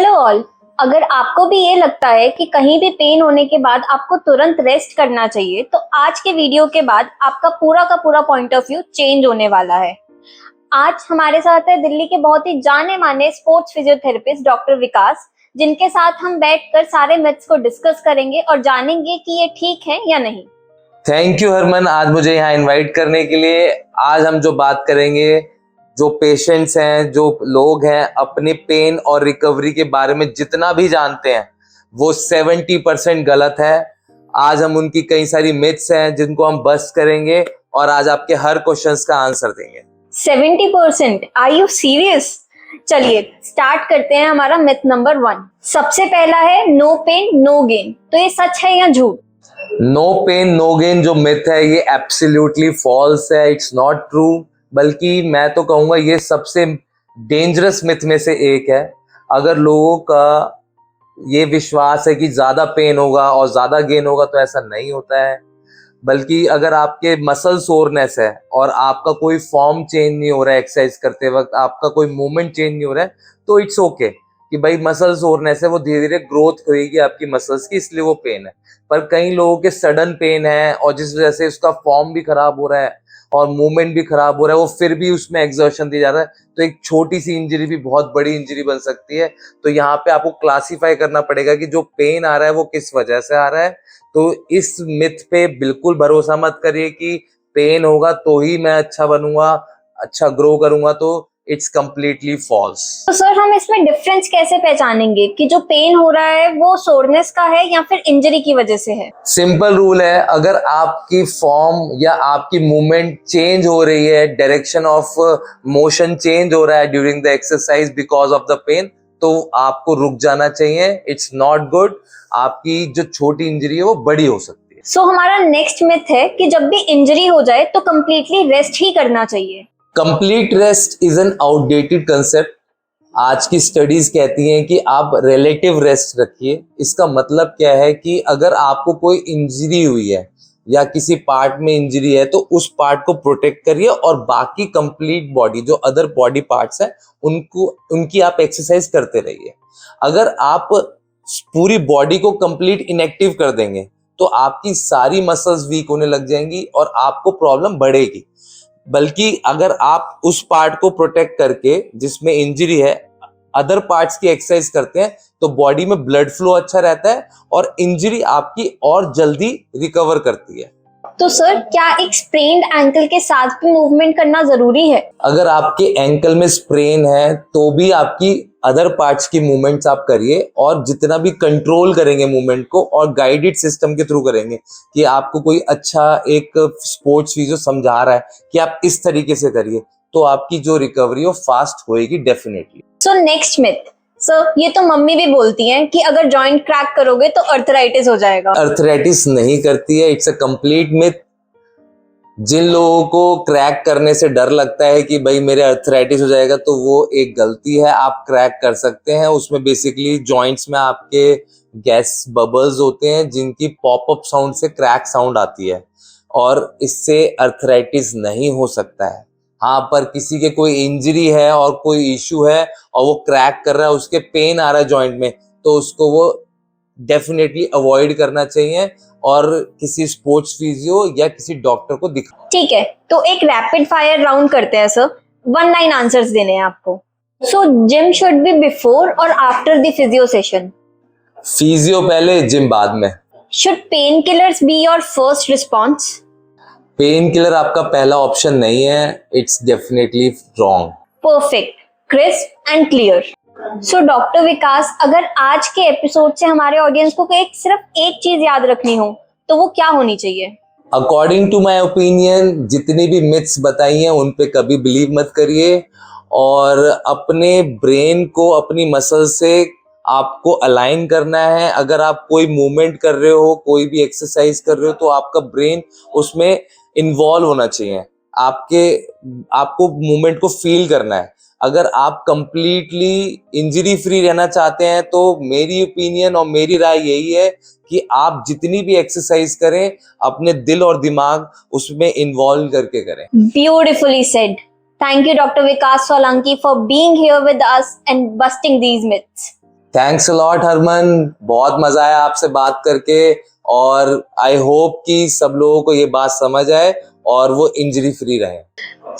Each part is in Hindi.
Hello all. अगर आपको भी ये लगता है कि कहीं भी पेन होने के बाद आपको तुरंत रेस्ट करना चाहिए, तो आज के वीडियो के बाद आपका पूरा का पूरा पॉइंट ऑफ व्यू चेंज होने वाला है। आज हमारे साथ है दिल्ली के बहुत ही जाने माने स्पोर्ट्स फिजियोथेरेपिस्ट डॉक्टर विकास, जिनके साथ हम बैठकर सारे मिथ्स को डिस्कस करेंगे और जानेंगे कि ये ठीक है या नहीं। थैंक यू हरमन, आज मुझे यहाँ इनवाइट करने के लिए। आज हम जो बात करेंगे, जो पेशेंट्स हैं, जो लोग हैं, अपने पेन और रिकवरी के बारे में जितना भी जानते हैं वो 70% गलत है। आज हम उनकी कई सारी मिथ्स हैं जिनको हम बस्ट करेंगे और आज आपके हर क्वेश्चंस का आंसर देंगे। 70%? Are you serious? चलिए स्टार्ट करते हैं हमारा मिथ नंबर 1। सबसे पहला है नो पेन नो गेन। तो ये सच है या झूठ? नो पेन नो गेन जो मिथ है ये एब्सोल्युटली फॉल्स है, इट्स नॉट ट्रू। बल्कि मैं तो कहूंगा ये सबसे डेंजरस मिथ में से एक है। अगर लोगों का ये विश्वास है कि ज्यादा पेन होगा और ज्यादा गेन होगा, तो ऐसा नहीं होता है। बल्कि अगर आपके मसल सोरनेस है और आपका कोई फॉर्म चेंज नहीं हो रहा है, एक्सरसाइज करते वक्त आपका कोई मूवमेंट चेंज नहीं हो रहा है, तो इट्स ओके कि भाई मसल सोरनेस है, वो धीरे धीरे ग्रोथ होगी आपकी मसल्स की, इसलिए वो पेन है। पर कई लोगों के सडन पेन है और जिस वजह से उसका फॉर्म भी खराब हो रहा है और मूवमेंट भी खराब हो रहा है, वो फिर भी उसमें एक्सर्शन दिया जा रहा है, तो एक छोटी सी इंजरी भी बहुत बड़ी इंजरी बन सकती है। तो यहाँ पे आपको क्लासिफाई करना पड़ेगा कि जो पेन आ रहा है वो किस वजह से आ रहा है। तो इस मिथ पे बिल्कुल भरोसा मत करिए कि पेन होगा तो ही मैं अच्छा बनूंगा, अच्छा ग्रो करूंगा, तो इट्स कंप्लीटली फॉल्स। तो सर हम इसमें डिफरेंस कैसे पहचानेंगे कि जो पेन हो रहा है वो सोरनेस का है या फिर इंजरी की वजह से है? सिंपल रूल है, अगर आपकी फॉर्म या आपकी मूवमेंट चेंज हो रही है, डायरेक्शन ऑफ मोशन चेंज हो रहा है during the exercise because of the pain, तो आपको रुक जाना चाहिए। It's not good. आपकी जो छोटी इंजरी है वो बड़ी हो सकती है। सो हमारा नेक्स्ट मिथ है कि जब भी इंजरी हो जाए तो कंप्लीटली रेस्ट ही करना चाहिए। Complete rest is an outdated concept. आज की स्टडीज कहती हैं कि आप रिलेटिव रेस्ट रखिए। इसका मतलब क्या है कि अगर आपको कोई इंजरी हुई है या किसी पार्ट में इंजरी है, तो उस पार्ट को प्रोटेक्ट करिए और बाकी कंप्लीट बॉडी, जो अदर बॉडी पार्ट्स हैं, उनकी आप एक्सरसाइज करते रहिए। अगर आप पूरी बॉडी को कंप्लीट इनएक्टिव कर देंगे तो आपकी सारी मसल्स वीक होने लग जाएंगी और आपको प्रॉब्लम बढ़ेगी। बल्कि अगर आप उस पार्ट को प्रोटेक्ट करके जिसमें इंजरी है, अदर पार्ट्स की एक्सरसाइज करते हैं, तो बॉडी में ब्लड फ्लो अच्छा रहता है और इंजरी आपकी और जल्दी रिकवर करती है। तो सर क्या एक स्प्रेन्ड एंकल के साथ भी मूवमेंट करना जरूरी है? अगर आपके एंकल में स्प्रेन है तो भी आपकी अदर पार्ट्स की मूवमेंट्स आप करिए, और जितना भी कंट्रोल करेंगे मूवमेंट को और गाइडेड सिस्टम के थ्रू करेंगे कि आपको कोई अच्छा एक स्पोर्ट्स फिजियो समझा रहा है कि आप इस तरीके से करिए, तो आपकी जो रिकवरी हो फास्ट होएगी definitely. So next myth. Sir ये तो मम्मी भी बोलती हैं कि अगर जॉइंट क्रैक करोगे तो अर्थराइटिस हो जाएगा। अर्थराइटिस नहीं करती है, इट्स अ कंप्लीट मिथ। जिन लोगों को क्रैक करने से डर लगता है कि भाई मेरे अर्थराइटिस हो जाएगा, तो वो एक गलती है। आप क्रैक कर सकते हैं। उसमें बेसिकली जॉइंट्स में आपके गैस बबल्स होते हैं जिनकी पॉपअप साउंड से क्रैक साउंड आती है, और इससे अर्थराइटिस नहीं हो सकता है। हाँ, पर किसी के कोई इंजरी है और कोई इश्यू है और वो क्रैक कर रहा है, उसके पेन आ रहा है जॉइंट में, तो उसको वो डेफिनेटली अवॉइड करना चाहिए और किसी स्पोर्ट्स फिजियो या किसी डॉक्टर को दिखा। ठीक है, तो एक रैपिड फायर राउंड करते हैं सर। 1 लाइन आंसर्स देने हैं आपको। So gym should be before or after the physio session? Physio पहले, जिम बाद में। Should painkillers be your first response? Painkiller आपका पहला ऑप्शन नहीं है, it's definitely wrong. Perfect, crisp and clear. So doctor Vikas, अगर आज के एपिसोड से हमारे ऑडियंस को सिर्फ एक चीज याद रखनी हो तो वो क्या होनी चाहिए? अकॉर्डिंग टू माय ओपिनियन, जितनी भी मिथ्स बताई हैं उन पे कभी बिलीव मत करिए, और अपने ब्रेन को अपनी मसल से आपको अलाइन करना है। अगर आप कोई मूवमेंट कर रहे हो, कोई भी एक्सरसाइज कर रहे हो, तो आपका ब्रेन उसमें इन्वॉल्व होना चाहिए। आपको मूवमेंट को फील करना है। अगर आप कंप्लीटली इंजरी फ्री रहना चाहते हैं, तो मेरी ओपिनियन और मेरी राय यही है कि आप जितनी भी एक्सरसाइज करें, अपने दिल और दिमाग उसमें इन्वॉल्व करके करें। Beautifully said. Thank you, Dr. Vikas Solanki, for being here with us and busting these myths. Thanks a lot Harman, बहुत मजा आया आपसे बात करके और आई होप कि सब लोगों को ये बात समझ आए और वो इंजरी फ्री रहे।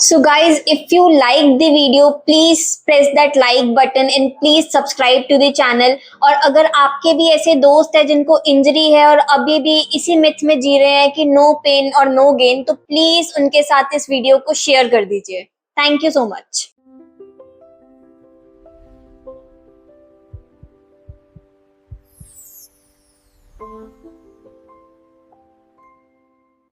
So guys, if you like the video, please press that like button and please subscribe to the channel. और अगर आपके भी ऐसे दोस्त हैं जिनको इंजरी है और अभी भी इसी मिथ में जी रहे हैं कि नो पेन और नो गेन, तो प्लीज उनके साथ इस वीडियो को शेयर कर दीजिए। Thank you so much.